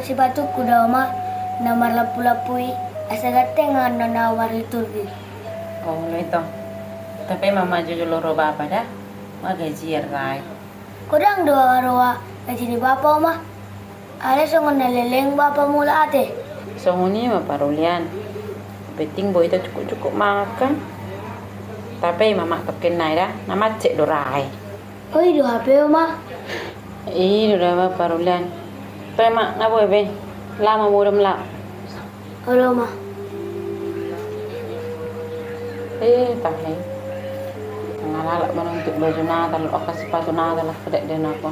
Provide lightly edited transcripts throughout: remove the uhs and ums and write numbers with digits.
si batu kuda ma namar lapu-lapui asa gatengan nanawar liturgi. Oh, itu. Tapi mama jujur loro bapa dah. Magaji rai. Kodang doa roa gaji ni bapa ma. Ale songon naleleng bapa mula ate. Songoni mah parulian. Penting boy itu cukup makan. Tapi mama pakai nai dah. Nama cek dorai. Oi do HP ma. Udah apa parulian. Tapi mak ngapa be? Lama muram lah. Halo ma. Tahe. Ngalala menuntut baju Natal, okas sepatu Natal lah kedek den apa.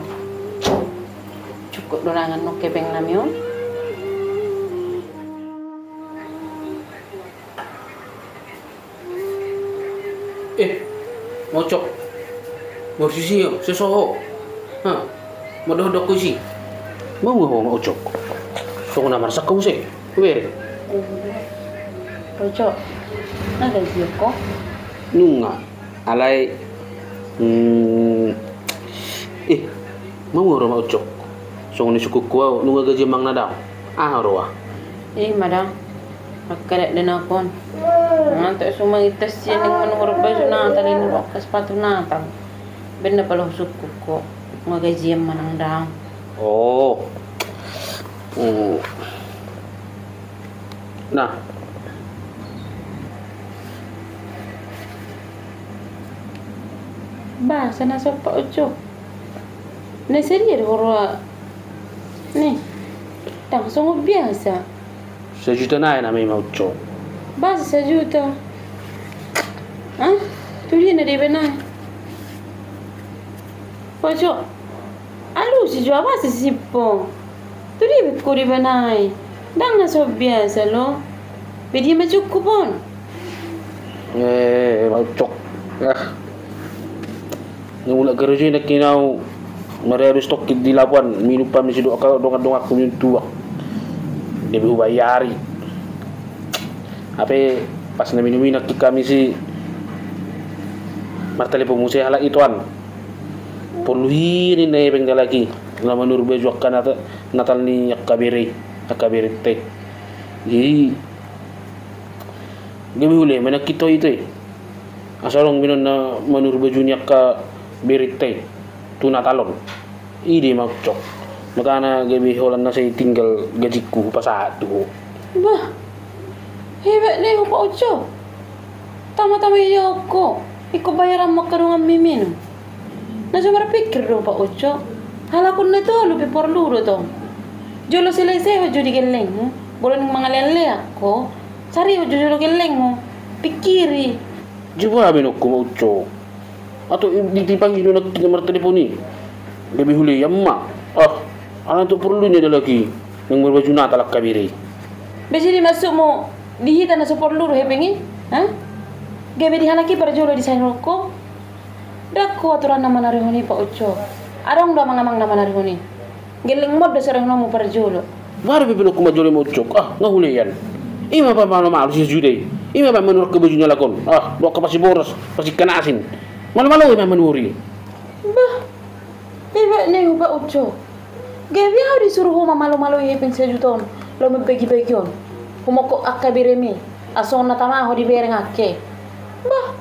Cukup donangan no kebeng namion. Mocok. Bersisi yo, sesoho. Modoh-doh kusi. Mau mocok. So na marsak ko si. Kuwer. Cocok. Ada siapa? Nunga. Alay mau ro mocok. So ni suku ko nunga gaji mang nadaw. Roa. Madam. Akadek den akon. Nanti semua itu sih yang menurut baju Natal ini pakai sepatu Natal. Benda kalau suku kok ngaji yang manang dang. Nah. Bahasa nasa Pak Ojo. Nih serius horor. Nih. Tang sungguh biasa. Sejuta na may maucho. Bahasa sejuta. Tu dia nak dibenai. Pak Ojo. Alu si jual bahasa sipong. Tu dia berkau dibenai. Dah nasa biasa lo. Bedi macam kupon. Maucho. Ngula kerja nak kinau harus stok di labuan minupa misi doa kalau dong aku tua dia bayari apa pas na minumi nak kami si martali pemusi halak ituan poluhin ini beng lagi lama nur baju kan atau natal ni akabiri teh jadi dia boleh mana kita itu asalong minum na manur baju ni akabiri tu Natalon. Ini makcok. Makanya gabi holan na saya tinggal gajiku pas satu. Bah. Hebat nih Pak Ojo. Tama-tama iya aku. Iko bayaran makarungan mimin. Nasa berpikir do Pak Ojo. Halakun na to lebih perlu do to. Jolo selesai hojo di geleng. Boleh mangalele ako. Cari hojo jolo geleng mo. Pikiri. Coba benokku Ojo. Atau ditipang itu nak nomor telepon ni lebih huli ya mak anak tu perlu ni ada lagi yang berbaju Natal kabiri besi masuk mo dihita na support luru hepengi gabe di halaki perjolo di sain roko dakku aturan nama narihoni Pak Ojo arong dah mangamang nama narihoni geleng mod dasar nomu perjolo baru bebel aku majole mocok ngahulian ima pa malu si jude ima pa menurut kebajunya lakon bawa ke pasti boros pasti kena asin malu-malu memang menuri. Bah, hebat nih Pak Ojo. Gabi harus disuruh homa malu-malu hepeng sejuton. Lo membagi-bagi on. Homa kok akabiremi. Asong na tama ho di bereng ake. Bah,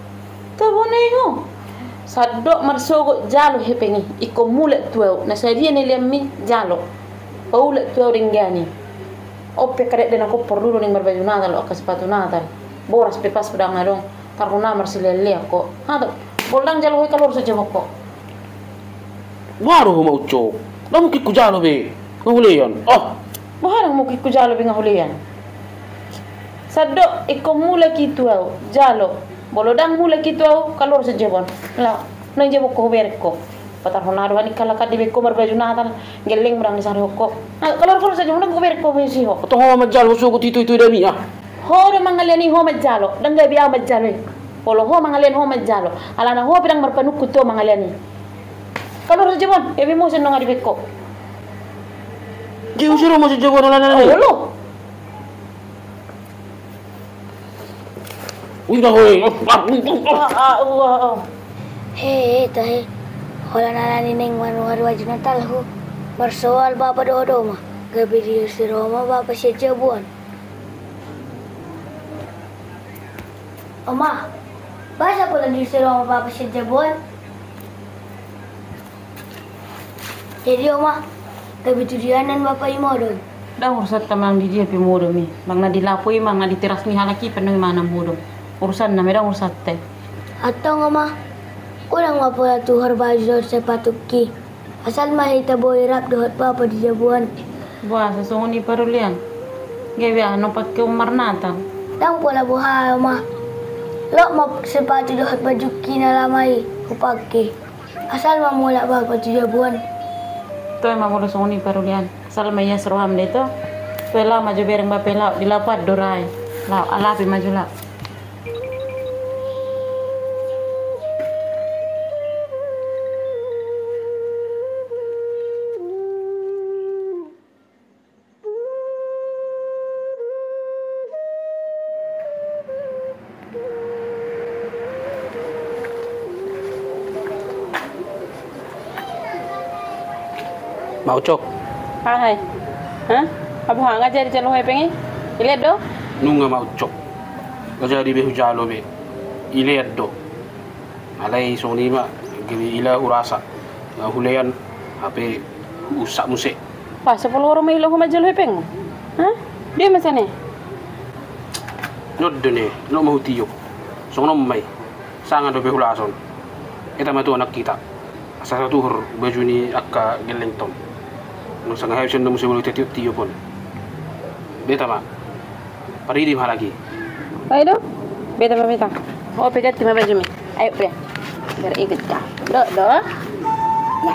tabone ho. Sadok marsogo jalo hepengi. Iko mulet tuau. Na sadia ni lemmi jalo. Paulet tuau ringgani. Ope kadek den aku perlu ning berbaju Natal o sepatu Natal. Boras pepas pedang adong. Taruna marsilele ako. Boldang jalo kalor saja moko. Baru mau cok. Namu kiku jalo be. Ngahulian. Baharang mo kiku jalo be ngahulian. Sadok iko mula kitu au jalo. Bolodang mula kitu au kalor saja bon. La, nang jebo ko berko. Patar honaro ani kala kadi be ko berbaju Natal geleng merang di sana ko. Kalor saja mo ko berko be si ho. To ho majalo sugo itu demi Hore mangaliani ho majalo. Dangga biya majalo. Polo ho mangalian ho majalo. Alana ho pirang marpanuk kuto mangaliani. Kalau saja bon, ebi mo senong ari beko. Di usiro mo sa jago alana ni. Lo. Uy na hoy. Tahe. Hola nala ni neng manu hari wajib Natal ho. Bersoal bapa doa mah. gabi di si Roma Bapak si Jabuan. Oma, basa pula di si Roma Bapak si Jabuan. Jadi Oma, gabi tujuanan Bapak imodon. Dah urusan tamang di dia pemodom mi. Bang na dilapoi mang na diteras mi halaki penuh mana modom. Urusan na merang urusan teh. Atau Oma, kurang mapula tuhar baju sepatuki. Asal mahita boy rap dohot Bapak di Jabuan. Buah sesungguhnya parulian. Gawe ano pakai umar nata. Tang pula buha Oma. Lo mau sepatu dohot baju kina lamai upake. Asal mamula Bapak di Jabuan. Tuh emang udah sungguhnya parulian. Asal maya seruam deh tuh. Pela maju bereng bapela dilapat dorai. Lau alapi maju lah. Mau cok, Hai. Hah? Abu hanga jadi calo hai pengi? Lihat do. nunga mau cok. Kaja di behu jalo be. Iliad do. Alai soni ma gili ila urasa. Hulean ape usak musik. Wah, 10 orang may ilo humajal hai peng. Hah? Dia masa nih? Nod ne, no mau tiyo. Sono mai. Sanga do behu lason. Eta matu anak kita. Asa satu hur baju ni akka gelentong. No sanga hayos no musi bulu tiyo pon. Beta ma. Paridi lagi. Ayo do. Beta beta. Oh, pegat timah baju mi. Ayo pe. Biar ikut dah. Do. Ya.